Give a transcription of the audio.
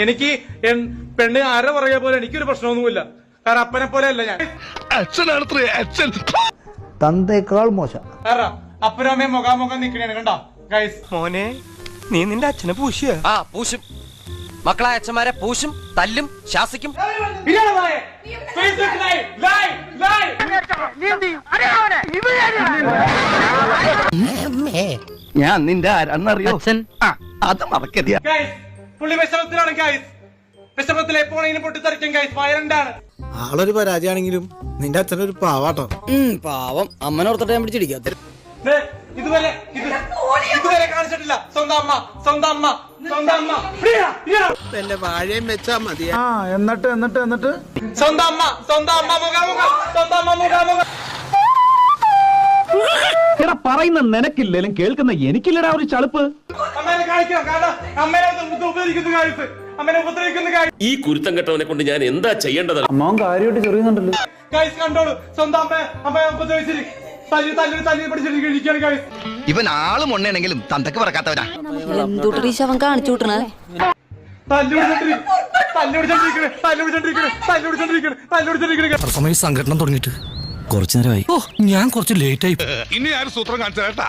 എനിക്ക് പെണ്ണ് ആരെ പറയാ പോലെ എനിക്കൊരു പ്രശ്നമൊന്നുമില്ല. കാരണം അപ്പനെ പോലെ അല്ല ഞാൻ. അച്ഛൻ തന്തേക്കാൾ മോശം. കാരണം അപ്പനും അമ്മയും മുഖാമുഖം നിക്കണേണ് കണ്ടോ ഗൈസ്. മോനെ നീ നിന്റെ അച്ഛനെ പൂശിയ പൂശും. മക്കളായ അച്ഛന്മാരെ പൂശും, തല്ലും, ശാസിക്കും. ഞാൻ നിന്റെ ആരാന്നറിയോ? അത് മറക്കരുത്. പുള്ളി വിഷമത്തിലാണ് ഗൈസ്. വിഷമത്തിൽ എപ്പോഴെങ്കിലും പൊട്ടിത്തെറിക്കും ഗൈസ്. വയലന്റാണ്. ആളൊരു പരാജയമാണെങ്കിലും നിന്റെ അച്ഛനൊരു പാവാട്ടോ. പാവം അമ്മനോർത്തിട്ട് ഞാൻ പിടിച്ചിരിക്കാം. ഇതുവരെ കാണിച്ചിട്ടില്ല സ്വന്തം അമ്മ. എന്റെ വാഴയും വെച്ചാ മതി. എന്നിട്ട് സ്വന്തം അമ്മ മുഖാമുഖം. എടാ പറയുന്ന നിനക്കില്ലേലും കേൾക്കുന്ന എനിക്കില്ലടാ ഒരു ചളുപ്പ്. അമ്മേനെ കാണിക്കണം. കാരണം അമ്മേനെ ഉപദ്രവിക്കുന്നു ഗൈസ്. അമ്മേനെ ഉപദ്രവിക്കുന്ന ഗൈസ്. ഈ കുരുത്തം കെട്ടവനെ കൊണ്ട് ഞാൻ എന്താ ചെയ്യേണ്ടത്? അമ്മാവൻ കാര്യമായിട്ട് ചെറിയുന്നുണ്ടല്ലോ ഗൈസ്. കണ്ടോളൂ, സ്വന്തം അമ്മയെ ഉപദ്രവിച്ചിരിക്കും. തല്ലി പിടിച്ചിരിക്കുകയാണ് ഗൈസ്. ഇവൻ ആള് മൊണ്ണയാണെങ്കിലും തന്തക്ക് പറക്കാത്തവനാ. അവൻ കാണിച്ചു വിട്ടണേ. സംഘടന തുടങ്ങിയിട്ട് കുറച്ചു നേരമായി. ഞാൻ കുറച്ച് ലേറ്റ് ആയി. ഇനി ആരും സൂത്രം കാണിച്ചു കേട്ടാ.